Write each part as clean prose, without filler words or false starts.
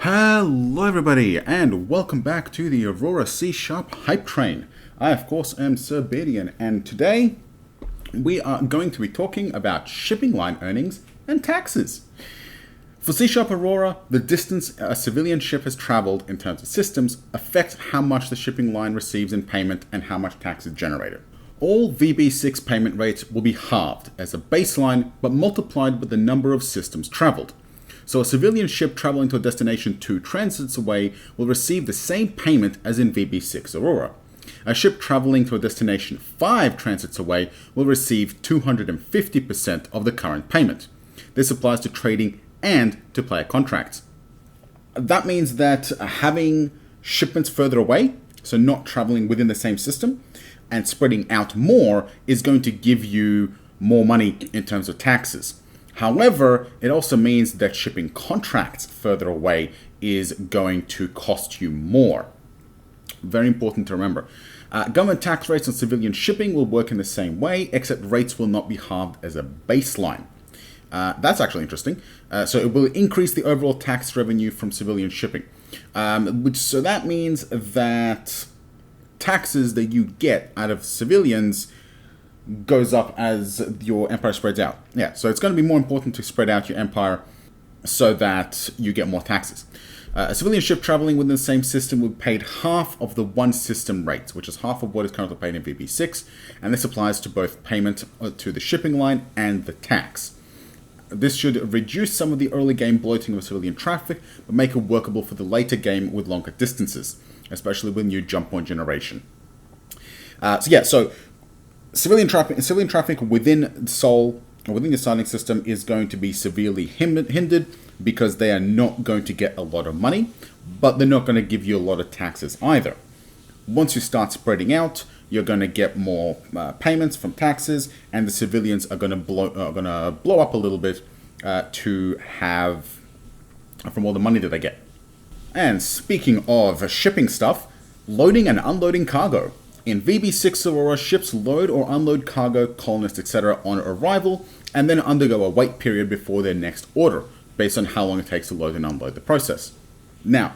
Hello everybody, and welcome back to the Aurora C Hype Train. I, of course, am Sir Bedian, and today we are going to be talking about shipping line earnings and taxes. For C Aurora, the distance a civilian ship has traveled in terms of systems affects how much the shipping line receives in payment and how much tax is generated. All VB6 payment rates will be halved as a baseline, but multiplied with the number of systems traveled. So a civilian ship traveling to a destination 2 transits away will receive the same payment as in VB6 Aurora. A ship traveling to a destination 5 transits away will receive 250% of the current payment. This applies to trading and to player contracts. That means that having shipments further away, so not traveling within the same system, and spreading out more is going to give you more money in terms of taxes. However, it also means that shipping contracts further away is going to cost you more. Very important to remember. Government tax rates on civilian shipping will work in the same way, except rates will not be halved as a baseline. That's actually interesting. So it will increase the overall tax revenue from civilian shipping. So that means that taxes that you get out of civilians goes up as your empire spreads out. Yeah, so it's going to be more important to spread out your empire so that you get more taxes. A civilian ship traveling within the same system will be paid half of the one system rate, which is half of what is currently paid in VB6, and this applies to both payment to the shipping line and the tax. This should reduce some of the early game bloating of civilian traffic, but make it workable for the later game with longer distances, especially with new jump point generation. So civilian traffic within Sol, or within your signing system, is going to be severely hindered because they are not going to get a lot of money, but they're not going to give you a lot of taxes either. Once you start spreading out, you're going to get more payments from taxes, and the civilians are going to blow up a little bit to have from all the money that they get. And speaking of shipping stuff, loading and unloading cargo. In VB6 Aurora, ships load or unload cargo, colonists, etc. on arrival, and then undergo a wait period before their next order, based on how long it takes to load and unload the process. Now,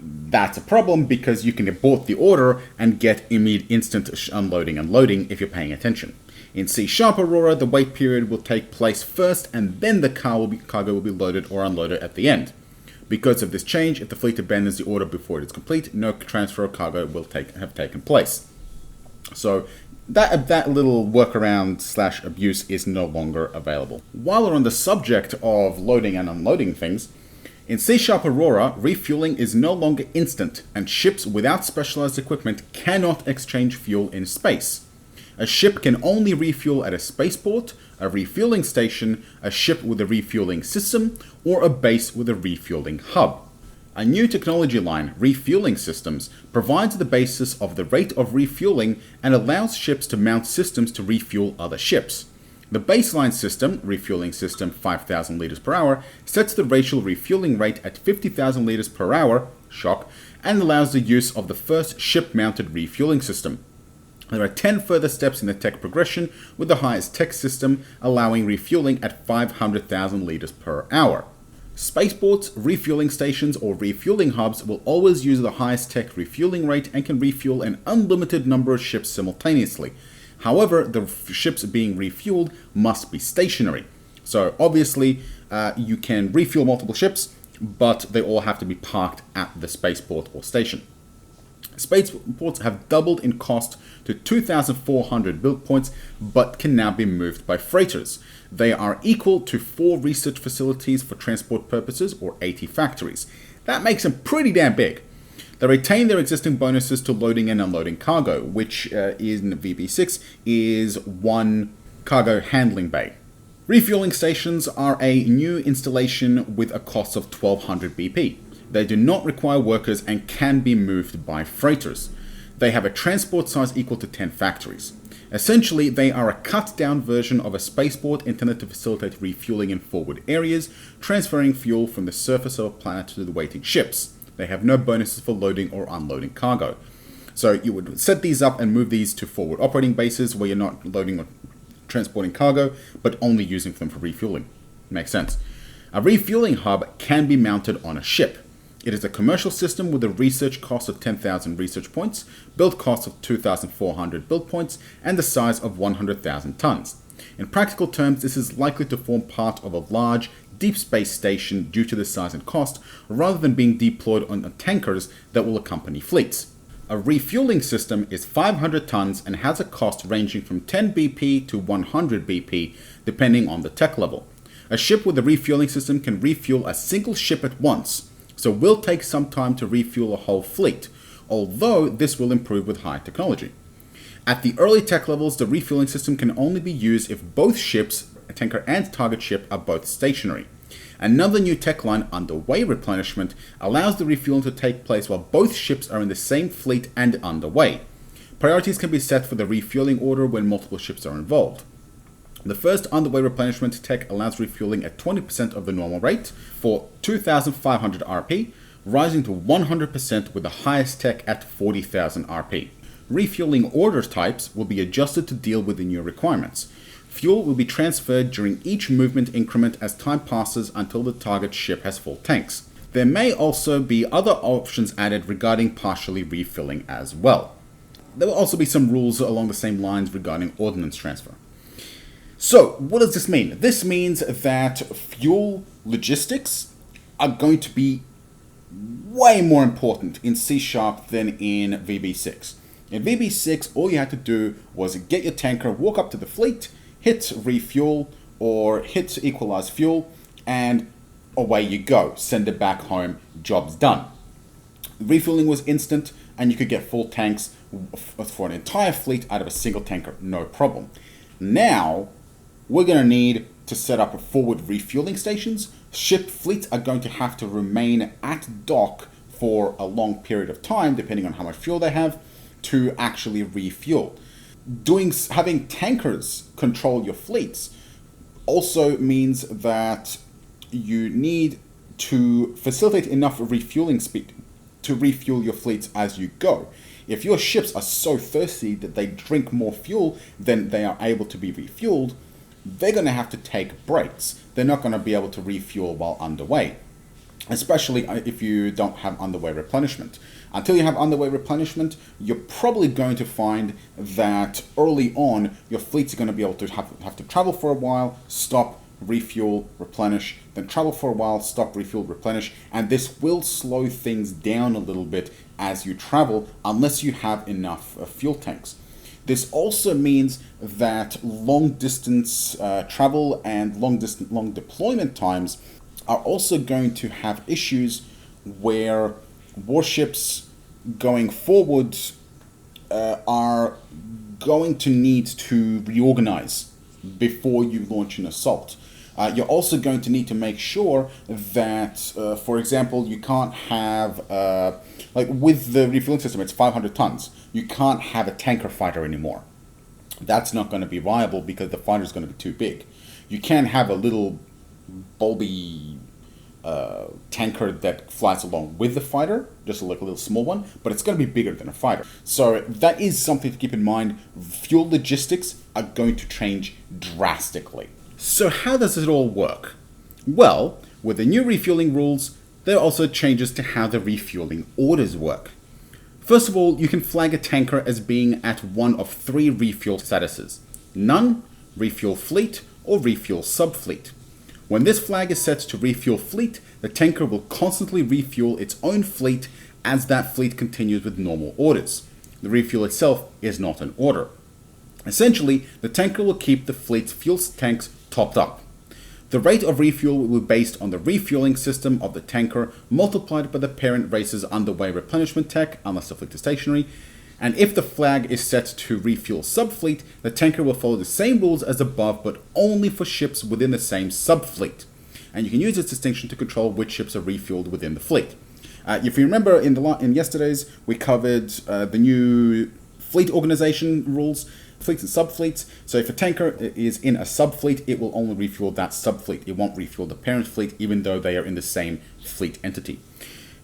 that's a problem because you can abort the order and get immediate instant unloading and loading if you're paying attention. In C# Aurora, the wait period will take place first, and then the cargo will be loaded or unloaded at the end. Because of this change, if the fleet abandons the order before it is complete, no transfer of cargo will have taken place. So that little workaround / abuse is no longer available. While we're on the subject of loading and unloading things, in C# Aurora, refueling is no longer instant, and ships without specialized equipment cannot exchange fuel in space. A ship can only refuel at a spaceport, a refueling station, a ship with a refueling system, or a base with a refueling hub. A new technology line, Refueling Systems, provides the basis of the rate of refueling and allows ships to mount systems to refuel other ships. The baseline system, Refueling System 5,000 liters per hour, sets the racial refueling rate at 50,000 liters per hour, shock, and allows the use of the first ship-mounted refueling system. There are 10 further steps in the tech progression, with the highest tech system allowing refueling at 500,000 liters per hour. Spaceports, refueling stations, or refueling hubs will always use the highest tech refueling rate and can refuel an unlimited number of ships simultaneously. However, the ships being refueled must be stationary. So obviously, you can refuel multiple ships, but they all have to be parked at the spaceport or station. Spaceports have doubled in cost to 2,400 build points, but can now be moved by freighters. They are equal to 4 research facilities for transport purposes, or 80 factories. That makes them pretty damn big. They retain their existing bonuses to loading and unloading cargo, which in VB6 is 1 cargo handling bay. Refueling stations are a new installation with a cost of 1,200 BP. They do not require workers and can be moved by freighters. They have a transport size equal to 10 factories. Essentially, they are a cut-down version of a spaceport intended to facilitate refueling in forward areas, transferring fuel from the surface of a planet to the waiting ships. They have no bonuses for loading or unloading cargo. So you would set these up and move these to forward operating bases where you're not loading or transporting cargo, but only using them for refueling. Makes sense. A refueling hub can be mounted on a ship. It is a commercial system with a research cost of 10,000 research points, build cost of 2,400 build points, and the size of 100,000 tons. In practical terms, this is likely to form part of a large, deep space station due to the size and cost, rather than being deployed on tankers that will accompany fleets. A refueling system is 500 tons and has a cost ranging from 10 BP to 100 BP, depending on the tech level. A ship with a refueling system can refuel a single ship at once, so it will take some time to refuel a whole fleet, although this will improve with high technology. At the early tech levels, the refueling system can only be used if both ships, a tanker and target ship, are both stationary. Another new tech line, underway replenishment, allows the refueling to take place while both ships are in the same fleet and underway. Priorities can be set for the refueling order when multiple ships are involved. The first underway replenishment tech allows refueling at 20% of the normal rate for 2,500 RP, rising to 100% with the highest tech at 40,000 RP. Refueling order types will be adjusted to deal with the new requirements. Fuel will be transferred during each movement increment as time passes until the target ship has full tanks. There may also be other options added regarding partially refilling as well. There will also be some rules along the same lines regarding ordnance transfer. So, what does this mean? This means that fuel logistics are going to be way more important in C# than in VB6. In VB6, all you had to do was get your tanker, walk up to the fleet, hit refuel or hit equalize fuel, and away you go. Send it back home, job's done. Refueling was instant, and you could get full tanks for an entire fleet out of a single tanker, no problem. Now, we're going to need to set up forward refueling stations. Ship fleets are going to have to remain at dock for a long period of time, depending on how much fuel they have, to actually refuel. Having tankers control your fleets also means that you need to facilitate enough refueling speed to refuel your fleets as you go. If your ships are so thirsty that they drink more fuel than they are able to be refueled, they're going to have to take breaks. They're not going to be able to refuel while underway, especially if you don't have underway replenishment. Until you have underway replenishment, you're probably going to find that early on, your fleets are going to be able to have to travel for a while, stop, refuel, replenish, then travel for a while, stop, refuel, replenish, and this will slow things down a little bit as you travel, unless you have enough fuel tanks. This also means that long distance travel and long deployment times are also going to have issues where warships going forward are going to need to reorganize before you launch an assault. You're also going to need to make sure that, for example, you can't have, like with the refueling system, it's 500 tons. You can't have a tanker fighter anymore. That's not going to be viable because the fighter is going to be too big. You can have a little bulby tanker that flies along with the fighter, just like a little small one, but it's going to be bigger than a fighter. So that is something to keep in mind. Fuel logistics are going to change drastically. So how does it all work? Well, with the new refueling rules, there are also changes to how the refueling orders work. First of all, you can flag a tanker as being at one of three refuel statuses: none, refuel fleet, or refuel subfleet. When this flag is set to refuel fleet, the tanker will constantly refuel its own fleet as that fleet continues with normal orders. The refuel itself is not an order. Essentially, the tanker will keep the fleet's fuel tanks topped up. The rate of refuel will be based on the refueling system of the tanker multiplied by the parent race's underway replenishment tech, unless the fleet is stationary. And if the flag is set to refuel subfleet, the tanker will follow the same rules as above, but only for ships within the same subfleet. And you can use this distinction to control which ships are refueled within the fleet. If you remember in yesterday's, we covered the new fleet organization rules, fleets and subfleets. So if a tanker is in a subfleet, it will only refuel that subfleet. It won't refuel the parent fleet, even though they are in the same fleet entity.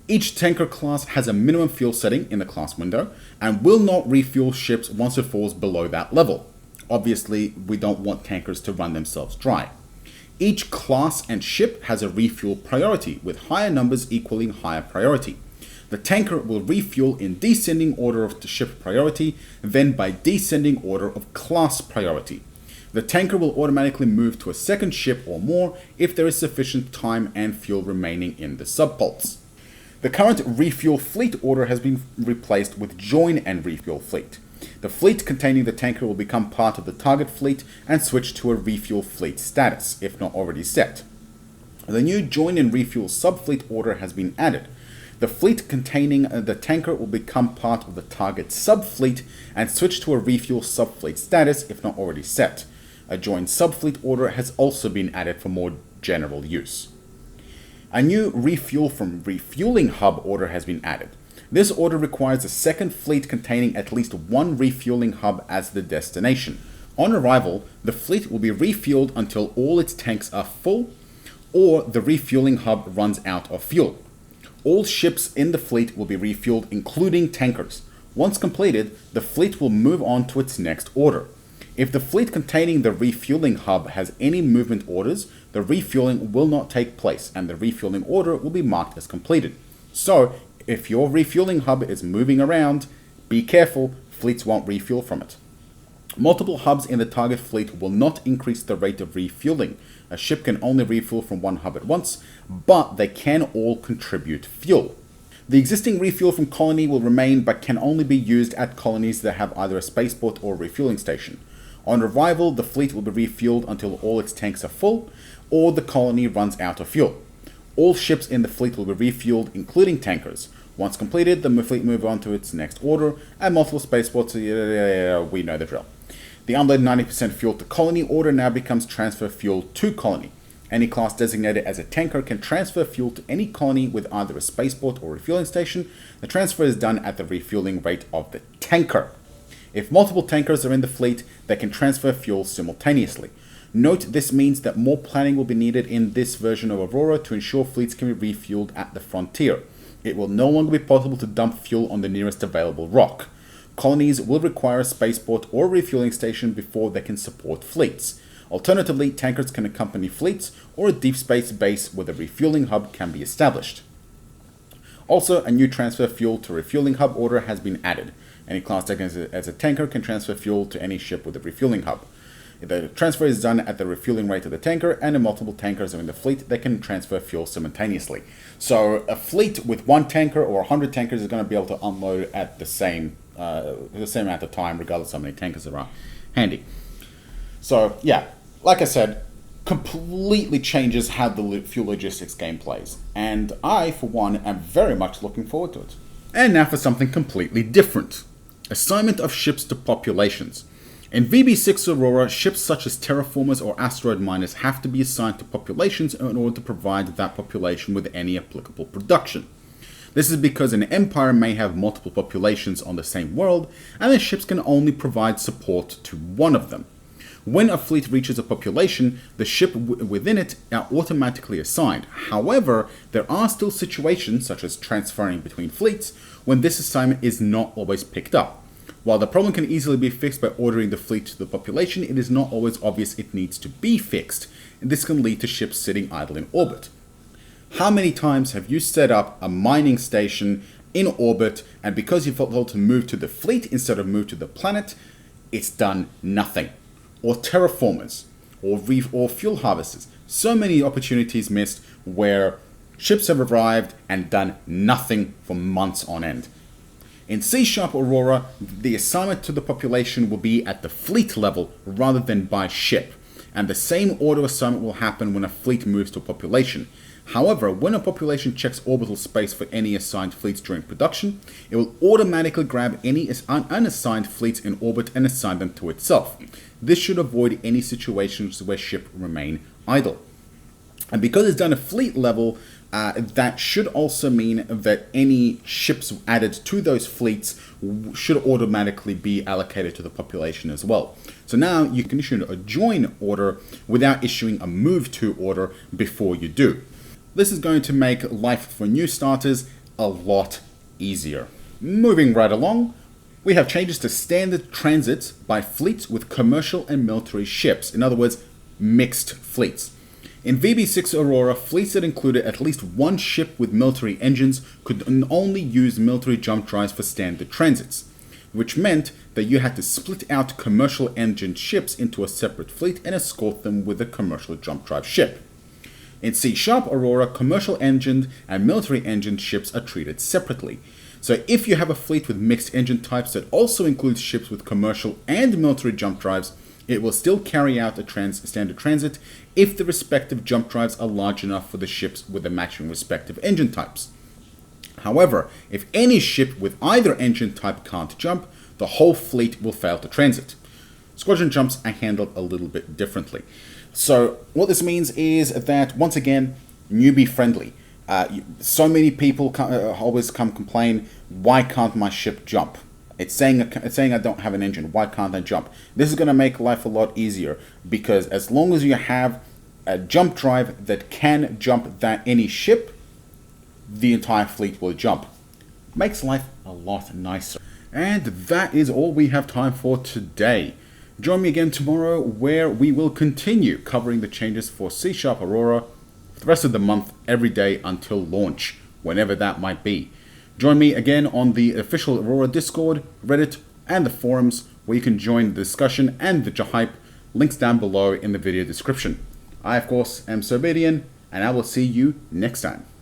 Each tanker class has a minimum fuel setting in the class window and will not refuel ships once it falls below that level. Obviously, we don't want tankers to run themselves dry. Each class and ship has a refuel priority, with higher numbers equaling higher priority. The tanker will refuel in descending order of the ship priority, then by descending order of class priority. The tanker will automatically move to a second ship or more if there is sufficient time and fuel remaining in the subpulse. The current refuel fleet order has been replaced with join and refuel fleet. The fleet containing the tanker will become part of the target fleet and switch to a refuel fleet status, if not already set. The new join and refuel subfleet order has been added. The fleet containing the tanker will become part of the target subfleet and switch to a refuel subfleet status, if not already set. A joint subfleet order has also been added for more general use. A new refuel from refueling hub order has been added. This order requires a second fleet containing at least one refueling hub as the destination. On arrival, the fleet will be refueled until all its tanks are full or the refueling hub runs out of fuel. All ships in the fleet will be refueled, including tankers. Once completed, the fleet will move on to its next order. If the fleet containing the refueling hub has any movement orders, the refueling will not take place and the refueling order will be marked as completed. So, if your refueling hub is moving around, be careful, fleets won't refuel from it. Multiple hubs in the target fleet will not increase the rate of refueling. A ship can only refuel from one hub at once, but they can all contribute fuel. The existing refuel from colony will remain but can only be used at colonies that have either a spaceport or a refueling station. On arrival, the fleet will be refueled until all its tanks are full, or the colony runs out of fuel. All ships in the fleet will be refueled, including tankers. Once completed, the fleet move on to its next order, and multiple spaceports, we know the drill. The unload 90% fuel to colony order now becomes transfer fuel to colony. Any class designated as a tanker can transfer fuel to any colony with either a spaceport or refueling station. The transfer is done at the refueling rate of the tanker. If multiple tankers are in the fleet, they can transfer fuel simultaneously. Note this means that more planning will be needed in this version of Aurora to ensure fleets can be refueled at the frontier. It will no longer be possible to dump fuel on the nearest available rock. Colonies will require a spaceport or refueling station before they can support fleets. Alternatively, tankers can accompany fleets, or a deep space base with a refueling hub can be established. Also, a new transfer fuel to refueling hub order has been added. Any class taken as a tanker can transfer fuel to any ship with a refueling hub. If the transfer is done at the refueling rate of the tanker, and if multiple tankers are in the fleet, they can transfer fuel simultaneously. So a fleet with one tanker or 100 tankers is going to be able to unload at the same amount of time, regardless of how many tankers there are handy. So yeah, like I said, completely changes how the fuel logistics game plays. And I, for one, am very much looking forward to it. And now for something completely different. Assignment of ships to populations. In VB6 Aurora, ships such as terraformers or asteroid miners have to be assigned to populations in order to provide that population with any applicable production. This is because an empire may have multiple populations on the same world, and the ships can only provide support to one of them. When a fleet reaches a population, the ship within it are automatically assigned. However, there are still situations, such as transferring between fleets, when this assignment is not always picked up. While the problem can easily be fixed by ordering the fleet to the population, it is not always obvious it needs to be fixed, and this can lead to ships sitting idle in orbit. How many times have you set up a mining station in orbit, and because you felt told to move to the fleet instead of move to the planet, it's done nothing? Or terraformers, or fuel harvesters. So many opportunities missed where ships have arrived and done nothing for months on end. In C# Aurora, the assignment to the population will be at the fleet level rather than by ship, and the same order assignment will happen when a fleet moves to a population. However, when a population checks orbital space for any assigned fleets during production, it will automatically grab any unassigned fleets in orbit and assign them to itself. This should avoid any situations where ships remain idle. And because it's done at fleet level, that should also mean that any ships added to those fleets should automatically be allocated to the population as well. So now you can issue a join order without issuing a move to order before you do. This is going to make life for new starters a lot easier. Moving right along, we have changes to standard transits by fleets with commercial and military ships. In other words, mixed fleets. In VB6 Aurora, fleets that included at least one ship with military engines could only use military jump drives for standard transits, which meant that you had to split out commercial engine ships into a separate fleet and escort them with a commercial jump drive ship. In C# Aurora, commercial engined and military engined ships are treated separately. So if you have a fleet with mixed engine types that also includes ships with commercial and military jump drives, it will still carry out a standard transit if the respective jump drives are large enough for the ships with the matching respective engine types. However, if any ship with either engine type can't jump, the whole fleet will fail to transit. Squadron jumps are handled a little bit differently. So what this means is that, once again, newbie friendly. So many people always come complain, why can't my ship jump? It's saying I don't have an engine, why can't I jump? This is going to make life a lot easier, because as long as you have a jump drive that can jump any ship, the entire fleet will jump. Makes life a lot nicer. And that is all we have time for today. Join me again tomorrow, where we will continue covering the changes for C# Aurora for the rest of the month, every day until launch, whenever that might be. Join me again on the official Aurora Discord, Reddit, and the forums, where you can join the discussion and the hype. Links down below in the video description. I, of course, am Sorbedian, and I will see you next time.